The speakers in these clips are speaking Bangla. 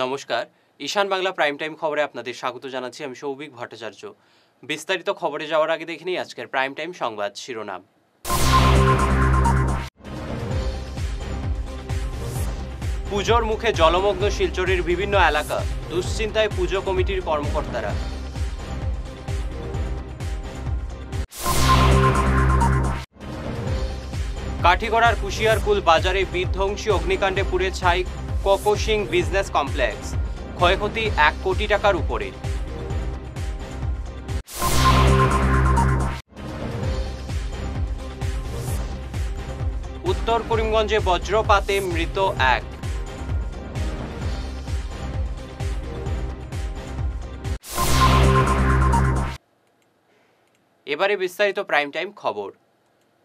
নমস্কার, ঈশান বাংলা প্রাইম টাইম খবরে আপনাদের স্বাগত জানাচ্ছি। আমি সৌভিক ভট্টাচার্য। বিস্তারিত খবরে যাওয়ার আগে দেখে নিই আজকের প্রাইম টাইম সংবাদ শিরোনাম। পুজোর মুখে জলমগ্ন শিলচরের বিভিন্ন এলাকা, দুশ্চিন্তায় পুজো কমিটির কর্মকর্তারা। কাঠিগড়ার কুশিয়ারকুল বাজারে বিধ্বংসী অগ্নিকাণ্ডে পুড়ে ছাই কোকোশিং বিজনেস কমপ্লেক্স, ক্ষয়ক্ষতি 1 কোটি টাকার উপরে। উত্তর করিমগঞ্জে বজ্রপাতে মৃত 1। এবারে বিস্তারিত প্রাইম টাইম খবর।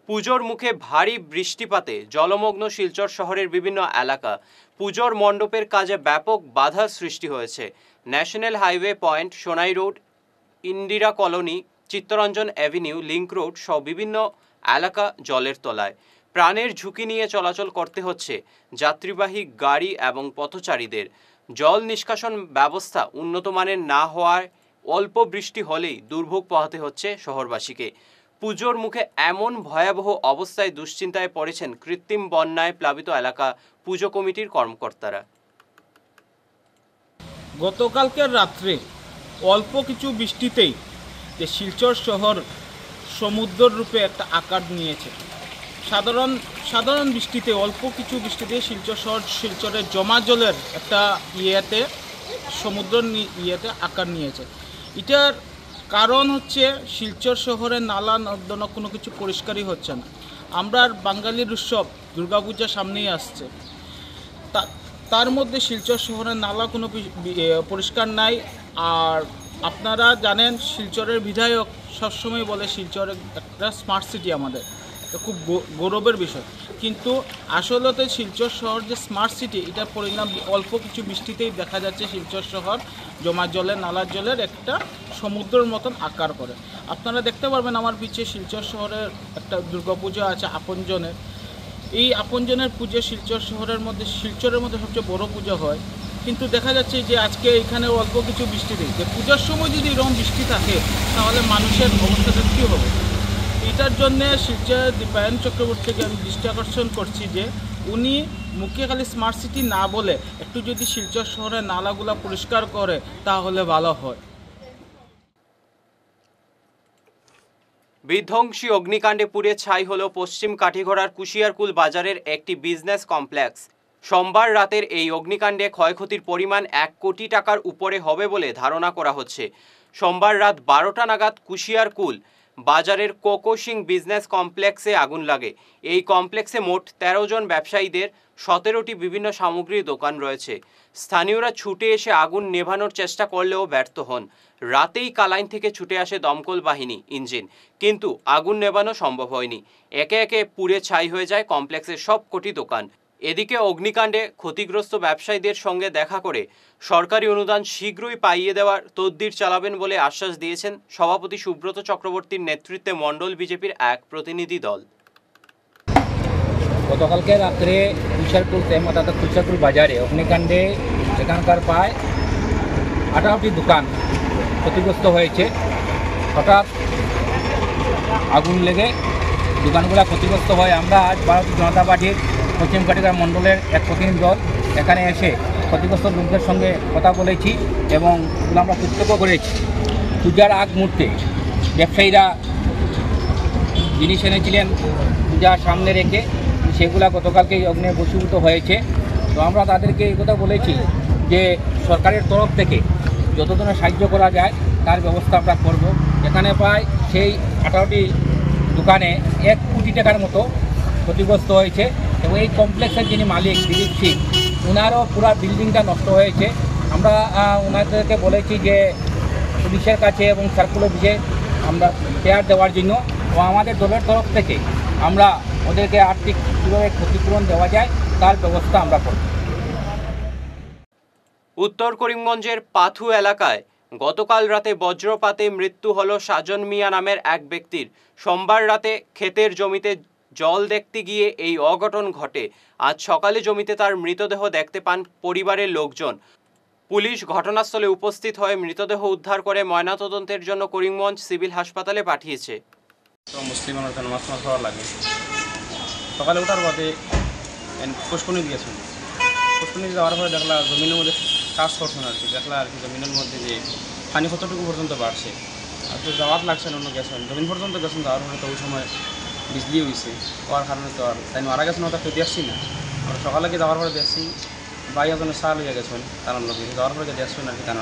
পুজোর মুখে ভারী বৃষ্টিপাতে জলমগ্ন শিলচর শহরের বিভিন্ন এলাকা, পুজোর মণ্ডপের কাজে ব্যাপক বাধার সৃষ্টি হয়েছে। National highway point, Sonai road, Indira colony, Chittaranjan avenue, link road সহ বিভিন্ন এলাকা জলের তলায়। প্রাণের ঝুঁকি নিয়ে চলাচল করতে হচ্ছে যাত্রীবাহী গাড়ি এবং পথচারীদের। জল নিষ্কাশন ব্যবস্থা উন্নত মানের না হওয়ায় অল্প বৃষ্টি হলেই দুর্ভোগ পোহাতে হচ্ছে শহরবাসীকে। পুজোর মুখে এমন ভয়াবহ অবস্থায় দুশ্চিন্তায় পড়েছেন কৃত্রিম বন্যায় প্লাবিত এলাকা পুজো কমিটির কর্মকর্তারা। গতকালকের রাত্রে অল্প কিছু বৃষ্টিতেই যে শিলচর শহর সমুদ্র রূপে একটা আকার নিয়েছে। সাধারণ বৃষ্টিতে, অল্প কিছু বৃষ্টিতে শিলচর শহর শিলচরের জমা জলের একটা সমুদ্র আকার নিয়েছে। এটার কারণ হচ্ছে শিলচর শহরের নালা নর্দমা কোনো কিছু পরিষ্কারই হচ্ছে না। আমরা বাঙালির উৎসব দুর্গাপূজা সামনেই আসছে, তার মধ্যে শিলচর শহরের নালা কোনো পরিষ্কার নাই। আর আপনারা জানেন শিলচরের বিধায়ক সবসময় বলে শিলচর একটা স্মার্ট সিটি, আমাদের খুব গৌরবের বিষয়। কিন্তু আসলে শিলচর শহর যে স্মার্ট সিটি, এটার পরিণাম অল্প কিছু বৃষ্টিতেই দেখা যাচ্ছে শিলচর শহর জমা জলের নালার জলের একটা সমুদ্রের মতন আকার করে। আপনারা দেখতে পারবেন আমার পিছিয়ে শিলচর শহরের একটা দুর্গাপূজা আছে আপনজনের। এই আপনজনের পুজো শিলচর শহরের মধ্যে, শিলচরের মধ্যে সবচেয়ে বড় পুজো হয়। কিন্তু দেখা যাচ্ছে যে আজকে এখানে অল্প কিছু বৃষ্টি নেই। যে পূজার সময় যদি এরকম বৃষ্টি থাকে তাহলে মানুষের অবস্থাটা কী হবে? এটার জন্যে শিলচর দীপায়ন চক্রবর্তীকে আমি দৃষ্টি আকর্ষণ করছি যে উনি মুখে খালি স্মার্ট সিটি না বলে একটু যদি শিলচর শহরের নালাগুলা পরিষ্কার করে তাহলে ভালো হয়। বিধ্বংসী অগ্নিকাণ্ডে পুড়ে ছাই হল পশ্চিম কাঠিগড়ার কুশিয়ারকুল বাজারের একটি বিজনেস কমপ্লেক্স। সোমবার রাতের এই অগ্নিকাণ্ডে ক্ষয়ক্ষতির পরিমাণ 1 কোটি টাকার উপরে হবে বলে ধারণা করা হচ্ছে। সোমবার রাত 12টা নাগাদ কুশিয়ারকুল বাজারের কোকোশিং বিজনেস কমপ্লেক্সে আগুন লাগে। এই কমপ্লেক্সে মোট 13 জন ব্যবসায়ীদের 17টি বিভিন্ন সামগ্রীর দোকান রয়েছে। স্থানীয়রা ছুটে এসে আগুন নেভানোর চেষ্টা করলেও ব্যর্থ হন। রাতেই কালাইন থেকে ছুটে আসে দমকল বাহিনী ইঞ্জিন, কিন্তু আগুন নেভানো সম্ভব হয়নি। একে একে পুড়ে ছাই হয়ে যায় কমপ্লেক্সের সবকটি দোকান। এদিকে অগ্নিকাণ্ডে ক্ষতিগ্রস্ত ব্যবসায়ীদের সঙ্গে দেখা করে সরকারি অনুদান শীঘ্রই পাইয়ে দেওয়ার তদবির চালাবেন বলে আশ্বাস দিয়েছেন সভাপতি সুব্রত চক্রবর্তীর নেতৃত্বে মণ্ডল বিজেপির এক প্রতিনিধি দল। গতকালকে রাত্রে কুশিয়ারকুল বাজারে অগ্নিকাণ্ডে এখানকার প্রায় 18টি দোকান ক্ষতিগ্রস্ত হয়েছে। হঠাৎ আগুন লেগে দোকানগুলো ক্ষতিগ্রস্ত হয়। আমরা আজ ভারতীয় জনতা পার্টির পশ্চিম কাঠিগড়া মণ্ডলের এক প্রতিনিধি দল এখানে এসে ক্ষতিগ্রস্ত লোকদের সঙ্গে কথা বলেছি এবং আমরা প্রত্যক্ষ করেছি। পূজার আগ মুহূর্তে ব্যবসায়ীরা জিনিস এনেছিলেন পূজার সামনে রেখে, সেগুলো গতকালকে অগ্নে বশীভূত হয়েছে। তো আমরা তাদেরকে এই কথা বলেছি যে সরকারের তরফ থেকে যত ধরনের সাহায্য করা যায় তার ব্যবস্থা আমরা করব। এখানে প্রায় সেই 18টি দোকানে 1 কোটি টাকার মতো ক্ষতিগ্রস্ত হয়েছে এবং এই কমপ্লেক্সের যিনি মালিক দিলীপ সিং, ওনারও পুরো বিল্ডিংটা নষ্ট হয়েছে। আমরা ওনাদেরকে বলেছি যে পুলিশের কাছে এবং সার্কুলার অফিসে আমরা শেয়ার দেওয়ার জন্য, ও আমাদের দলের তরফ থেকে আমরা ওদেরকে আর্থিক কীভাবে ক্ষতিপূরণ দেওয়া যায় তার ব্যবস্থা আমরা করব। উত্তর করিমগঞ্জের পাথু এলাকায় গতকাল রাতে বজ্রপাতে মৃত্যু হলো সাজন মিয়া নামের এক ব্যক্তির। সোমবার রাতে ক্ষেতের জমিতে জল দেখতে গিয়ে এই অঘটন ঘটে। আজ সকালে জমিতে তার মৃতদেহ দেখতে পান পরিবারের লোকজন। পুলিশ ঘটনাস্থলে উপস্থিত হয়ে মৃতদেহ উদ্ধার করে ময়নাতদন্তের জন্য করিমগঞ্জ সিভিল হাসপাতালে পাঠিয়েছে। মুসলিম মানুষ নামাজ পড়া লাগে, সকালে ওঠার বাদে পুষ্করণী গিয়েছিল। পুষ্করণী যাওয়ার পরে দেখলা জমিনের মধ্যে কাজ করছেন আর কি, দেখলা আর কি জমিনের মধ্যে যে পানি কতটুকু পর্যন্ত বাড়ছে। আর তো যাওয়ার লাগছে অন্য গেছেন, জমিন পর্যন্ত গেছেন, যাওয়ার পরে তো ওই সময় বিজলি হয়েছে, হওয়ার কারণে তো আর তাই মারা গেছেন ওটা কেউ দেখছি না। আর সকালে কি যাওয়ার পরে দেখছি ভাই একজনের সাল হয়ে গেছেন, তার লোক যাওয়ার পরে দেখছেন আর কি তার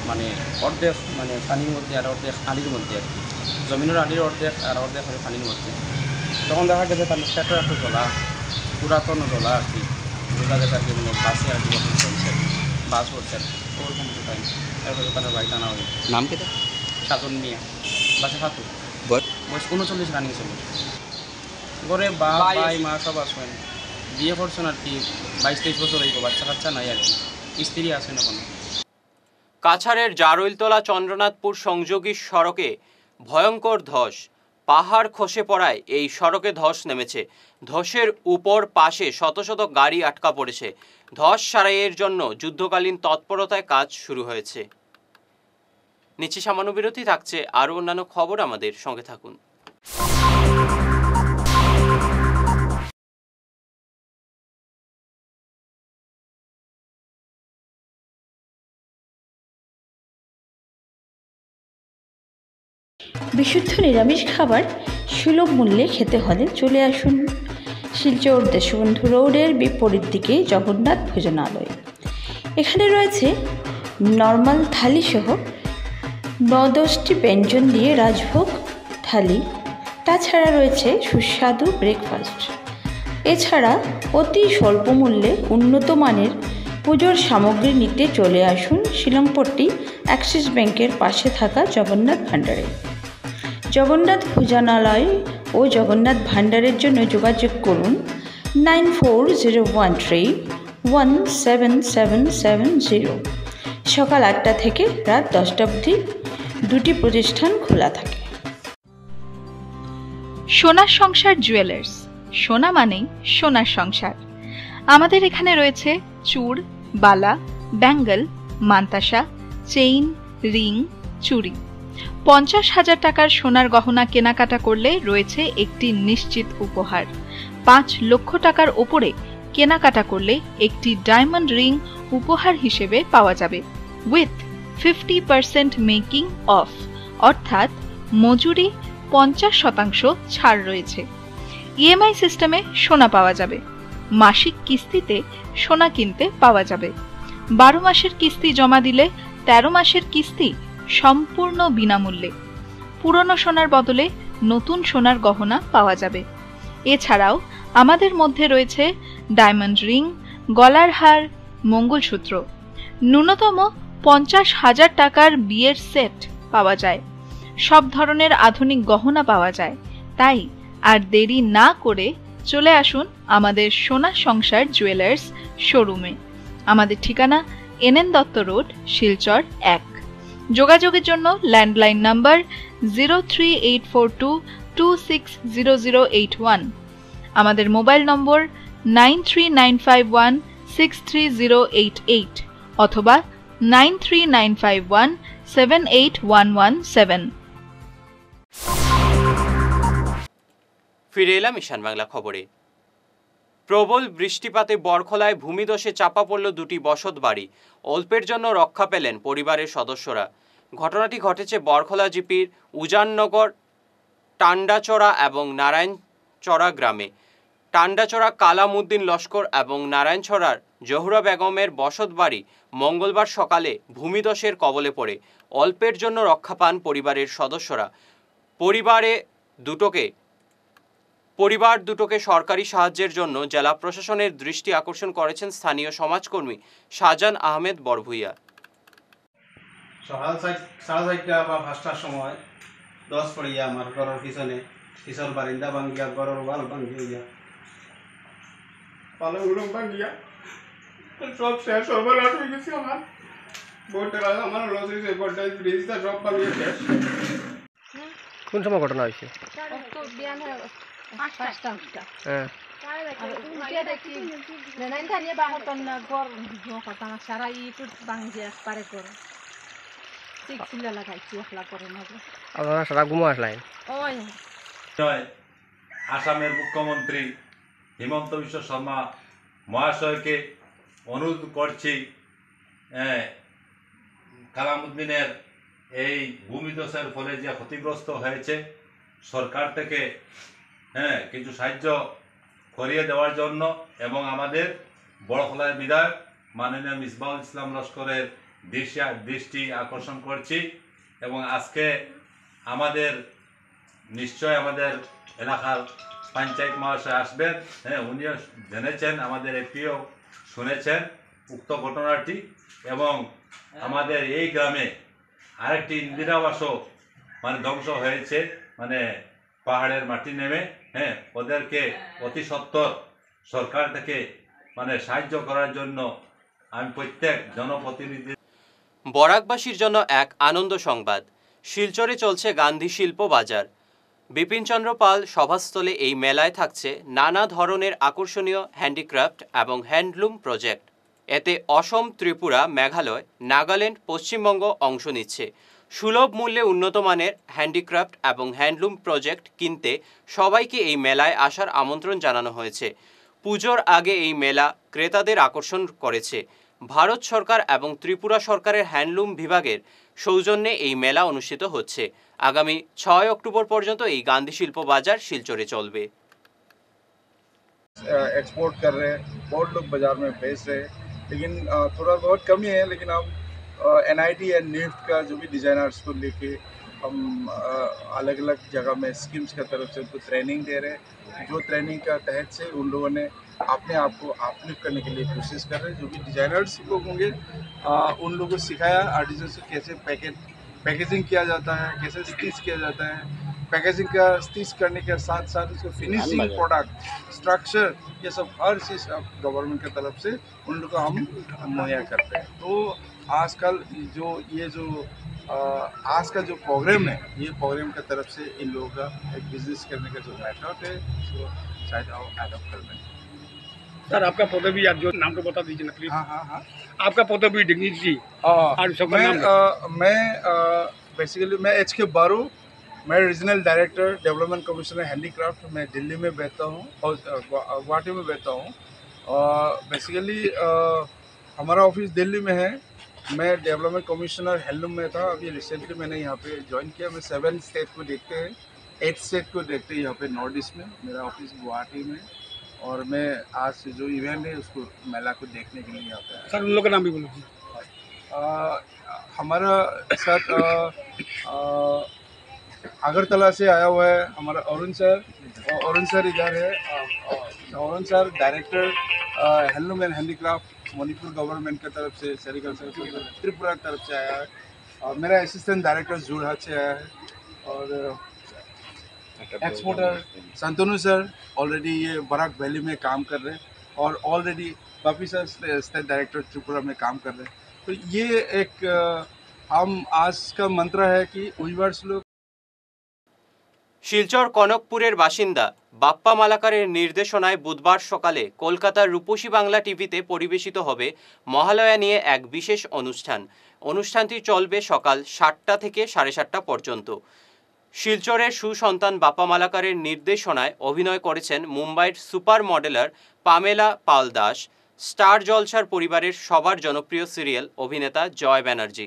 মানে অর্ধেক মানে পানির মধ্যে আর অর্ধেক আলির মধ্যে আর কি, জমিনের আলির অর্ধেক আর অর্ধেক হবে পানির মধ্যে। তখন দেখা গেছে তার একটা একটা জলা, পুরাতন জলা আর কি, বোঝা গেছে আর কি মানে বাসে আর কি চলছে, বাস করছে ওরকম টাইম। তারপরে দোকানের বাড়ি টানা হয়ে নাম কেটে সাতন নিয়ে বাসে ফাতু বয়স 39 রানিং চলে। ঘরে ভাই মা সব আসবেন, বিয়ে করছেন আর কি 22-23 বছর হইব, বাচ্চা কাচ্চা নাই আর কি, স্ত্রী আছেন এখন। কাছাড়ের জারৈলতলা চন্দ্রনাথপুর সংযোগী সড়কে ভয়ঙ্কর ধস, পাহাড় খসে পড়ায় এই সড়কে ধস নেমেছে। ধসের উপর পাশে শত শত গাড়ি আটকা পড়েছে। ধস সারাইয়ের জন্য যুদ্ধকালীন তৎপরতায় কাজ শুরু হয়েছে। নিচে সামান্য বিরতি, থাকছে আরও অন্যান্য খবর, আমাদের সঙ্গে থাকুন। বিশুদ্ধ নিরামিষ খাবার সুলভ মূল্যে খেতে হলে চলে আসুন শিলচর দেশবন্ধু রোডের বিপরীত দিকে জগন্নাথ ভোজনালয়। এখানে রয়েছে নর্মাল থালি সহ 9-10টি ব্যঞ্জন দিয়ে রাজভোগ থালি, তাছাড়া রয়েছে সুস্বাদু ব্রেকফাস্ট। এছাড়া অতি স্বল্প মূল্যে উন্নত মানের পুজোর সামগ্রী নিতে চলে আসুন শিলংপট্টি অ্যাক্সিস ব্যাংকের পাশে থাকা জগন্নাথ ভাণ্ডারে। জগন্নাথ ভোজনালয় ও জগন্নাথ ভাণ্ডারের জন্য যোগাযোগ করুন 9401317770। সকাল 8টা থেকে রাত 10টা অবধি দুটি প্রতিষ্ঠান খোলা থাকে। সোনার সংসার জুয়েলার্স, সোনা মানেই সোনার সংসার। আমাদের এখানে রয়েছে চূড়, বালা, ব্যাঙ্গল, মান্তাসা, চেইন, রিং, চুড়ি। 50,000 টাকার সোনার গহনা কেনাকাটা করলে রয়েছে একটি নিশ্চিত উপহার। 5 লক্ষ টাকার ওপরে কেনাকাটা করলে একটি ডায়মন্ড রিং উপহার হিসেবে পাওয়া যাবে উইথ 50% মেকিং অফ, অর্থাৎ মজুরি 50% ছাড় রয়েছে। ইএমআই সিস্টেমে সোনা পাওয়া যাবে। মাসিক কিস্তিতে সোনা কিনতে পাওয়া যাবে। 12 মাসের কিস্তি জমা দিলে 13 মাসের কিস্তি সম্পূর্ণ বিনামূল্যে। পুরনো সোনার বদলে নতুন সোনার গহনা পাওয়া যাবে। এছাড়াও আমাদের মধ্যে রয়েছে ডায়মন্ড রিং, গলার হার, মঙ্গলসূত্র। ন্যূনতম 50,000 টাকার বিয়ের সেট পাওয়া যায়। সব ধরনের আধুনিক গহনা পাওয়া যায়। তাই আর দেরি না করে চলে আসুন আমাদের সোনা সংসার জুয়েলার্স শোরুমে। আমাদের ঠিকানা NN দত্ত রোড, শিলচর 1। যোগাযোগের জন্য ল্যান্ডলাইন নাম্বার 03842260081, আমাদের মোবাইল নম্বর 9395163088 অথবা 9395178117। ফিরে এলাম ঈশান বাংলা খবরে। প্রবল বৃষ্টিপাতে বরখলায় ভূমিধসে চাপা পড়ল 2টি বসত বাড়ি। অল্পের জন্য রক্ষা পেলেন পরিবারের সদস্যরা। ঘটনাটি ঘটেছে বরখলা জিপির উজাননগর, টান্ডাচড়া এবং নারায়ণচড়া গ্রামে। টান্ডাচড়া কালামউদ্দিন লস্কর এবং নারায়ণছড়ার জহুরা বেগমের বসত বাড়ি মঙ্গলবার সকালে ভূমিধসের কবলে পড়ে অল্পের জন্য রক্ষা পান পরিবারের সদস্যরা। পরিবার দুটোকে সরকারি সাহায্যের জন্য জেলা প্রশাসনের দৃষ্টি আকর্ষণ করেছেন স্থানীয় সমাজকর্মী শাহজান আহমেদ বরভুইয়া। সকাল 4:30 বা 5টার সময় 10 পড়িয়া আমার ঘরের পিছন বারিন্দা ভাঙ্গিয়া, ঘরের ওয়াল ভাঙ্গিয়া, পালগুলো ভাঙ্গিয়া সব শেষ, সর্বনাশ হয়ে গেছে। আমার বোর্ডটা আমার লস হয়েছে, বোর্ডটা ব্রিজটা সব ভাঙ্গিয়ে শেষ। কোন সময় ঘটনা হয়েছে? পাঁচটা উঠটা হ্যাঁ আর উঠে দেখি নেনাইন থানিয়ে বাহতন না গর কথা না সারা ইটু বাঙ্গি একবারে করে ঠিক ছিল লাগাইছি একলা করে মজা আপনারা সারা ঘুমো আসলেন ওই আসামের মুখ্যমন্ত্রী হিমন্ত বিশ্ব শর্মা মহাশয়কে অনুরোধ করছি কালামউদ্দিনের এই ভূমিধসের ফলে যে ক্ষতিগ্রস্ত হয়েছে সরকার থেকে কিছু সাহায্য করিয়ে দেওয়ার জন্য এবং আমাদের বড়খলার বিধায়ক মাননীয় মিসবাউল ইসলাম লস্করের দৃষ্টি আকর্ষণ করছি এবং আজকে আমাদের নিশ্চয় আমাদের এলাকার পঞ্চায়েত মহাশয় আসবেন, উনিও জেনেছেন, আমাদের এপিও শুনেছেন উক্ত ঘটনাটি এবং আমাদের এই গ্রামে আরেকটি ইন্দিরা আবাসও ধ্বংস হয়েছে পাহাড়ের মাটি নেমে ওদেরকে অতি সত্বর সরকার থেকে সাহায্য করার জন্য আমি প্রত্যেক জনপ্রতিনিধি। বরাকবাসীর জন্য এক আনন্দ সংবাদ, শিলচরে চলছে গান্ধী শিল্প বাজার। বিপিনচন্দ্র পাল সভাস্থলে এই মেলায় থাকছে নানা ধরনের আকর্ষণীয় হ্যান্ডিক্রাফট এবং হ্যান্ডলুম প্রজেক্ট। এতে অসম, ত্রিপুরা, মেঘালয়, নাগাল্যান্ড, পশ্চিমবঙ্গ অংশ নিচ্ছে। সুলভ মূল্যে উন্নত মানের হ্যান্ডিক্রাফট এবং হ্যান্ডলুম প্রজেক্ট কিনতে সবাইকে এই মেলায় আসার আমন্ত্রণ জানানো হয়েছে। পুজোর আগে এই মেলা ক্রেতাদের আকর্ষণ করেছে। ভারত সরকার এবং ত্রিপুরা সরকারের হ্যান্ডলুম বিভাগের সৌজন্যে এই মেলা অনুষ্ঠিত হচ্ছে। আগামী 6 অক্টোবর পর্যন্ত এই গান্ধী শিল্প বাজার শিলচরে চলবে। एक्सपोर्ट कर रहे हैं, बहुत लोग बाज़ार में बेच रहे हैं, लेकिन थोड़ा बहुत कमी है। लेकिन हम NIT एंड निफ्ट का जो भी डिज़ाइनर्स को लेके हम अलग अलग जगह में स्कीम्स की तरफ से उनको ट्रेनिंग दे रहे हैं। जो ट्रेनिंग का तहत से उन लोगों ने अपने आप को अपलिफ्ट करने के लिए कोशिश कर रहे हैं। जो भी डिज़ाइनर्स लोग होंगे उन लोगों को सिखाया आर्टिजन से कैसे पैकेजिंग किया जाता है, कैसे स्टिच किया जाता है। पैकेजिंग का स्टिच करने के साथ साथ उसको फिनिशिंग प्रोडक्ट, स्ट्रक्चर, ये सब हर चीज़ गवर्नमेंट की तरफ से उन लोग को हम मुहैया करते हैं। तो आजकल जो आज का जो प्रोग्राम है, ये प्रोग्राम की तरफ से इन लोगों का एक बिजनेस करने का जो मेथड है उसको शायद एडॉप्ट कर रहे हैं। सर आपका पदवी आप जो नाम को बता दीजिए ना प्लीज। हाँ आपका पदवी डिग्निटी। मैं बेसिकली मैं HK बारू, मैं regional director development commissioner handicraft. मैं दिल्ली में बैठता हूँ और गुवाहाटी में बैठता हूँ। बेसिकली हमारा ऑफिस दिल्ली में है। मैं डेवलपमेंट कमिश्नर हैंडलूम में था, अभी रिसेंटली मैंने यहाँ पे ज्वाइन किया। मैं 7 स्टेट को देखते हैं, 8 स्टेट को देखते हैं यहाँ पे नॉर्थ ईस्ट में। मेरा ऑफिस गुवाहाटी में और मैं आज जो इवेंट है उसको मेला को देखने के लिए यहाँ पे आया। सर उन लोगों का नाम भी बोलो। हमारा साथ अगरतला से आया हुआ है हमारा अरुण सर इधर है। Arun sir director handloom and handicraft Manipur government की तरफ से, सेरिकल्चर त्रिपुरा की तरफ से आया है। और मेरा असिस्टेंट डायरेक्टर जोरहाट से आया है। और एक्सपोर्टर संतनु सर ऑलरेडी ये बराक वैली में काम कर रहे हैं और already Bapi sir state director Tripura में काम कर रहे हैं। तो ये एक हम आज का मंत्र है कि उइवर्स लोग। শিলচর কনকপুরের বাসিন্দা বাপ্পা মালাকারের নির্দেশনায় বুধবার সকালে কলকাতার রূপসী বাংলা টিভিতে পরিবেশিত হবে মহালয়া নিয়ে এক বিশেষ অনুষ্ঠান। অনুষ্ঠানটি চলবে সকাল 7টা থেকে 7:30 পর্যন্ত। শিলচরের সুসন্তান বাপ্পা মালাকারের নির্দেশনায় অভিনয় করেছেন মুম্বাইয়ের সুপার মডেলার পামেলা পাল দাস, স্টার জলসার পরিবারের সবার জনপ্রিয় সিরিয়াল অভিনেতা জয় ব্যানার্জি।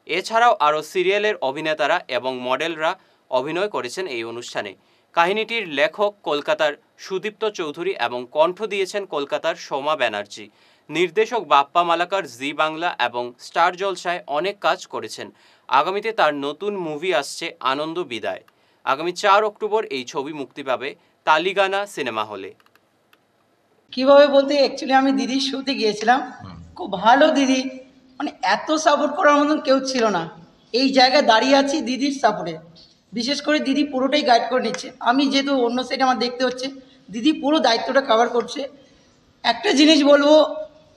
এছাড়াও আরও সিরিয়ালের অভিনেতারা এবং মডেলরা অভিনয় করেছেন এই অনুষ্ঠানে। কাহিনীটির লেখক কলকাতার সুদীপ্ত চৌধুরী এবং কণ্ঠ দিয়েছেন কলকাতার সোমা ব্যানার্জি। নির্দেশক বাপ্পা মালাকার জি বাংলা এবং স্টার জলসায় অনেক কাজ করেছেন। আগামীতে তার নতুন মুভি আসছে আনন্দ বিদায়। আগামী 4 অক্টোবর এই ছবি মুক্তি পাবে তালিগানা সিনেমা হলে। কিভাবে বলতে অ্যাকচুয়ালি আমি দিদির শোতে গিয়েছিলাম, খুব ভালো দিদি, এত সাপোর্ট করার মতন কেউ ছিল না। এই জায়গায় দাঁড়িয়ে আছি দিদির সাপোর্টে। বিশেষ করে দিদি পুরোটাই গাইড করে নিচ্ছে। আমি যেহেতু অন্য সাইডে আমার দেখতে হচ্ছে, দিদি পুরো দায়িত্বটা কভার করছে। একটা জিনিস বলবো,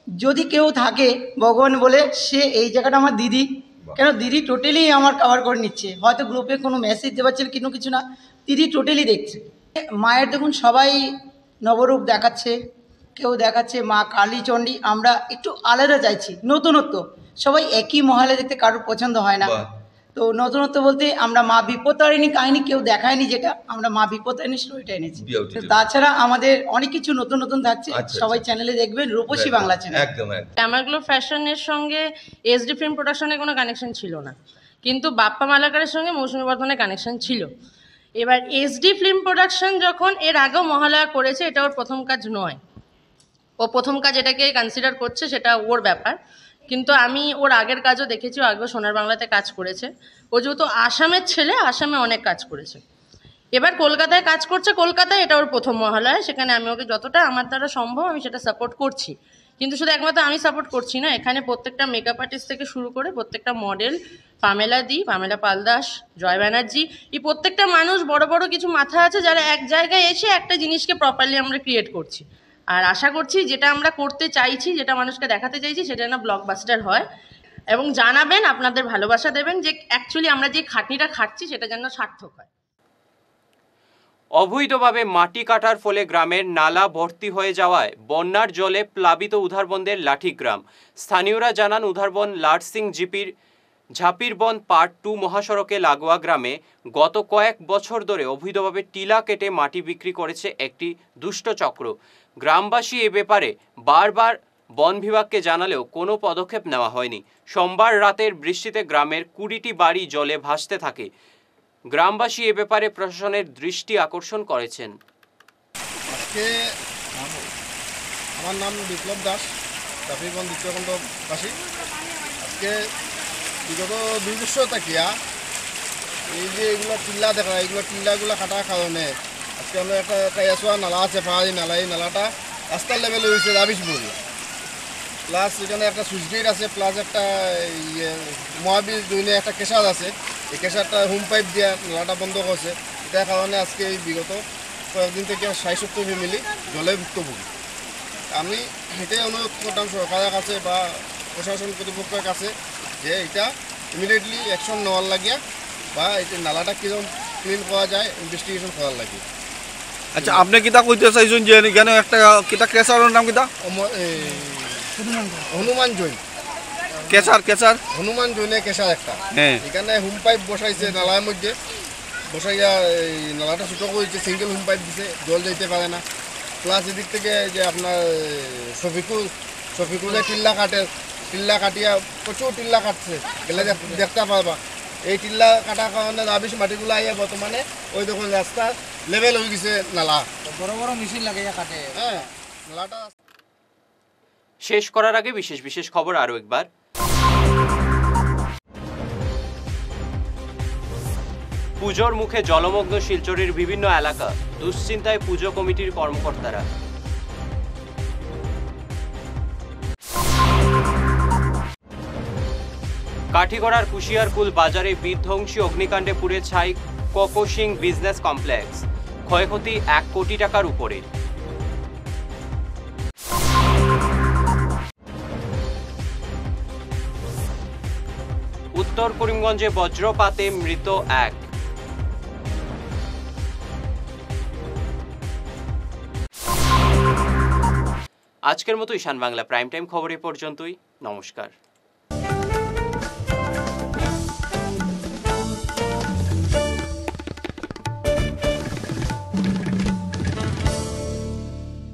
যদি কেউ থাকে ভগবান বলে, সে এই জায়গাটা আমার দিদি। কেন দিদি টোটালি আমার কভার করে নিচ্ছে। হয়তো গ্রুপে কোনো মেসেজ দেওয়ার ছিল কিছু না, দিদি টোটালি দেখছে। মায়ের দেখুন সবাই নবরূপ দেখাচ্ছে, কেউ দেখাচ্ছে মা কালীচণ্ডী। আমরা একটু আলাদা চাইছি, নতুনত্ব। সবাই একই মহলে দেখতে কারোর পছন্দ হয় না, তো নতুনত্ব বলতে আমরা মা বিপত্তারিণী কাহিনী কেউ দেখায়নি, যেটা আমরা মা বিপত্তারিণী স্টোরিটা এনেছি। তাছাড়া আমাদের অনেক কিছু নতুন নতুন থাকছে, সবাই চ্যানেলে দেখবেন, রূপসী বাংলা চ্যানেল। গ্ল্যামারগ্লো ফ্যাশনের সঙ্গে এসডি ফিল্ম প্রোডাকশনের কোনো কানেকশন ছিল না, কিন্তু বাপ্পা মালাকারের সঙ্গে মৌসুমী বর্ধনের কানেকশন ছিল। এবার এসডি ফিল্ম প্রোডাকশন যখন এর আগেও মহালয়া করেছে, এটা ওর প্রথম কাজ নয়। ও প্রথম কাজ এটাকে কনসিডার করছে, সেটা ওর ব্যাপার। কিন্তু আমি ওর আগের কাজও দেখেছি, ও আগেও সোনার বাংলাতে কাজ করেছে। ও যেহেতু আসামের ছেলে, আসামে অনেক কাজ করেছে। এবার কলকাতায় কাজ করছে, কলকাতায় এটা ওর প্রথম মহালয়া। সেখানে আমি ওকে যতটা আমার দ্বারা সম্ভব আমি সেটা সাপোর্ট করছি। কিন্তু শুধু একমাত্র আমি সাপোর্ট করছি না, এখানে প্রত্যেকটা মেকআপ আর্টিস্ট থেকে শুরু করে প্রত্যেকটা মডেল, পামেলা পালদাস, জয় ব্যানার্জি, এই প্রত্যেকটা মানুষ বড় বড় কিছু মাথা আছে যারা এক জায়গায় এসে একটা জিনিসকে প্রপারলি আমরা ক্রিয়েট করছি। আর আশা করছি যেটা আমরা করতে চাইছি, যেটা মানুষকে দেখাতে চাইছি, সেটা যেন ব্লকবাস্টার হয়। এবং জানাবেন, আপনাদের ভালোবাসা দেবেন যে অ্যাকচুয়ালি আমরা যে খাটনিটা খাটছি সেটা যেন সার্থক হয়। অবৈধভাবে মাটি কাটার ফলে গ্রামের নালা ভর্তি হয়ে যাওয়ায় বন্যার জলে প্লাবিত উধারবন্দের লাঠিগ্রাম। স্থানীয়রা জানান, উধারবন লাটসিং জিপির ঝাপিরবন পার্ট 2 মহাসড়কে লাগোয়া গ্রামে গত কয়েক বছর ধরে অবৈধভাবে টিলা কেটে মাটি বিক্রি করেছে একটি দুষ্ট চক্র। গ্রামবাসী এ ব্যাপারে বারবার বন বিভাগকে জানালেও কোনো পদক্ষেপ নেওয়া হয়নি। সোমবার রাতের বৃষ্টিতে গ্রামের 20টি বাড়ি জলে ভাসতে থাকে। গ্রামবাসী এ ব্যাপারে প্রশাসনের দৃষ্টি আকর্ষণ করেছেন। আজকে আমার নাম বিপ্লব দাস, ঝাপিরবন দ্বিতীয়খণ্ডবাসী। আজকে বিগত 2 বছর থাকিয়া এই যে এগুলো টিল্লা দেখা, এগুলো টিল্লাগুলো কাটার কারণে আজকে আমরা একটা কাইয়াছোয়া নালা আছে, পাহাড়ি নালা। এই নালাটা রাস্তার লেভেলে হয়েছে 20 বড়ি, প্লাস এখানে একটা সুইচ গেট আছে, প্লাস একটা মহাবীর দৈনে একটা কেশার আছে। এই কেশারটা হোম পাইপ দিয়া নালাটা বন্ধ করছে। এটার কারণে আজকে এই বিগত কয়েকদিন থেকে 60-70 ফ্যামিলি জলে ভুক্তভোগী। আমি এটাই অনুরোধ করতাম সরকারের কাছে বা প্রশাসন কর্তৃপক্ষের কাছে যে এটা ইমিডিয়েটলি অ্যাকশন নেওয়ার লাগিয়া বা এই নালাটা কীরকম ক্লিন করা যায় ইনভেস্টিগেশন করার লাগে। আচ্ছা, আপনি কিতা কইতে চাইছেন যে এখানে একটা কিতা কেসারের নাম কিতা? হনুমান জৈন কেসার হনুমান জৈনে কেসার একটা। এখানে হোম পাইপ বসাইছে নালার মধ্যে, বসাইয়া এই নালাটা ছোটো করেছে, সিঙ্গেল হোম পাইপ দিছে, জল যাইতে পারে না। প্লাস এদিক থেকে যে আপনার শফিকুলে টিল্লা কাটিয়া প্রচুর টিল্লা কাটছে, গেলে দেখতে পারবা। এই টিল্লা কাটার কারণে রাবিশ মাটিগুলো আইয়া বর্তমানে ওই দেখুন রাস্তার লেভেল হয়ে গেছে নালা, বড় বড় মেশিন লাগে কাটে। হ্যাঁ, নালাটা শেষ করার আগে বিশেষ খবর আরও একবার। পুজোর মুখে জলমগ্ন শিলচরের বিভিন্ন এলাকা, দুশ্চিন্তায় পুজো কমিটির কর্মকর্তারা। কাঠিগড়ার কুশিয়ারকুল বাজারে বিধ্বংসী অগ্নিকাণ্ডে পুড়ে ছাই কোকোশিং বিজনেস কমপ্লেক্স, ক্ষয়ক্ষতি 1 কোটি টাকার উপরে। উত্তর করিমগঞ্জে বজ্রপাতে মৃত 1। আজকের মতো ঈশান বাংলা প্রাইম টাইম খবর এ পর্যন্তই। নমস্কার।